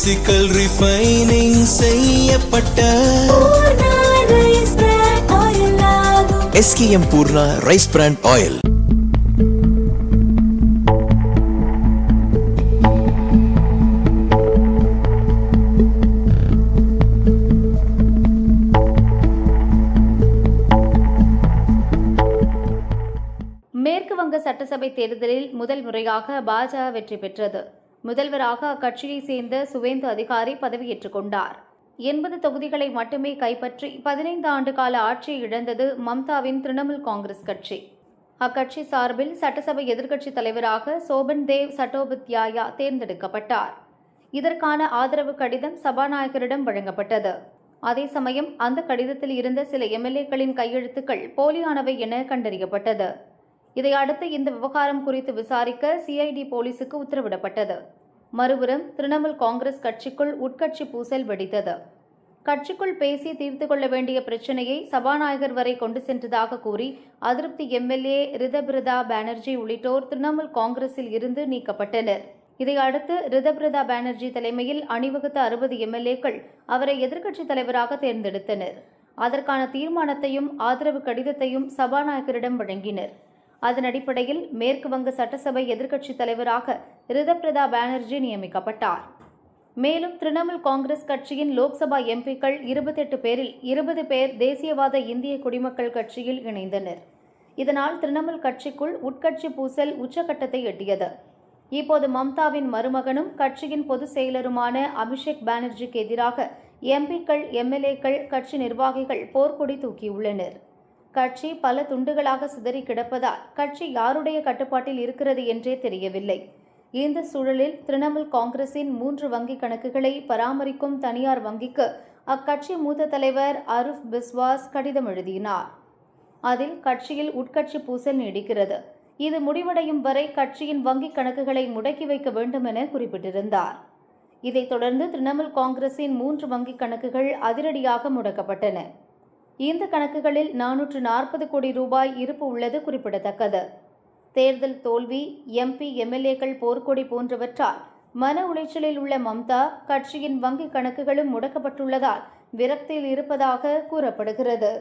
Physical refining செய்யப்பட்ட SKM Poorna rice brand oil. மேற்கு வங்க சட்டசபை தேர்தலில் முதல் முறையாக பாஜக வெற்றி பெற்றது. முதல்வராக அக்கட்சியைச் சேர்ந்த சுவேந்து அதிகாரி பதவியேற்றுக் கொண்டார். 80 தொகுதிகளை மட்டுமே கைப்பற்றி 15 ஆண்டு கால ஆட்சியை இழந்தது மம்தாவின் திரிணாமுல் காங்கிரஸ் கட்சி. அக்கட்சி சார்பில் சட்டசபை எதிர்க்கட்சித் தலைவராக சோபன் தேவ் சட்டோபாத்யாயா தேர்ந்தெடுக்கப்பட்டார். இதற்கான ஆதரவு கடிதம் சபாநாயகரிடம் வழங்கப்பட்டது. அதே சமயம் அந்த கடிதத்தில் இருந்த சில எம்எல்ஏக்களின் கையெழுத்துக்கள் போலியானவை என கண்டறியப்பட்டது. இதையடுத்து இந்த விவகாரம் குறித்து விசாரிக்க CID போலீசுக்கு உத்தரவிடப்பட்டது. மறுபுறம் திரிணாமுல் காங்கிரஸ் கட்சிக்குள் உட்கட்சி பூசல் வெடித்தது. கட்சிக்குள் பேசி தீர்த்து கொள்ள வேண்டிய பிரச்சினையை சபாநாயகர் வரை கொண்டு சென்றதாக கூறி அதிருப்தி MLA ரிதபிரதா பானர்ஜி உள்ளிட்டோர் திரிணாமுல் காங்கிரஸில் இருந்து நீக்கப்பட்டனர். இதையடுத்து ரிதபிரதா பானர்ஜி தலைமையில் அணிவகுத்த 60 MLAக்கள் அவரை எதிர்க்கட்சித் தலைவராக தேர்ந்தெடுத்தனர். அதற்கான தீர்மானத்தையும் ஆதரவு கடிதத்தையும் சபாநாயகரிடம் வழங்கினர். அதன் அடிப்படையில் மேற்கு வங்க சட்டசபை எதிர்க்கட்சித் தலைவராக ரிதபிரதா பானர்ஜி நியமிக்கப்பட்டார். மேலும் திரிணாமுல் காங்கிரஸ் கட்சியின் லோக்சபா MPக்கள் 28 பேரில் 20 பேர் தேசியவாத இந்திய குடிமக்கள் கட்சியில் இணைந்தனர். இதனால் திரிணாமுல் கட்சிக்குள் உட்கட்சி பூசல் உச்சகட்டத்தை எட்டியது. இப்போது மம்தாவின் மருமகனும் கட்சியின் பொதுச் செயலருமான அபிஷேக் பானர்ஜிக்கு எதிராக MPக்கள் MLAக்கள் கட்சி நிர்வாகிகள் போர்க்கொடி தூக்கியுள்ளனர். கட்சி பல துண்டுகளாக சிதறி கிடப்பதால் கட்சி யாருடைய கட்டுப்பாட்டில் இருக்கிறது என்றே தெரியவில்லை. இந்த சூழலில் திரிணாமுல் காங்கிரசின் 3 வங்கிக் கணக்குகளை பராமரிக்கும் தனியார் வங்கிக்கு அக்கட்சி மூத்த தலைவர் அருப் பிஸ்வாஸ் கடிதம் எழுதினார். அதில் கட்சியில் உட்கட்சி பூசல் நீடிக்கிறது, இது முடிவடையும் வரை கட்சியின் வங்கிக் கணக்குகளை முடக்கி வைக்க வேண்டும் என குறிப்பிட்டிருந்தார். இதைத் தொடர்ந்து திரிணாமுல் காங்கிரசின் 3 வங்கிக் கணக்குகள் அதிரடியாக முடக்கப்பட்டன. இந்த கணக்குகளில் 440 கோடி ரூபாய் இருப்பு உள்ளது குறிப்பிடத்தக்கது. தேர்தல் தோல்வி, MP MLAக்கள் போர்க்கொடி போன்றவற்றால் மன உளைச்சலில் உள்ள மம்தா கட்சியின் வங்கிக் கணக்குகளும் முடக்கப்பட்டுள்ளதால் விரக்தியில் இருப்பதாக கூறப்படுகிறது.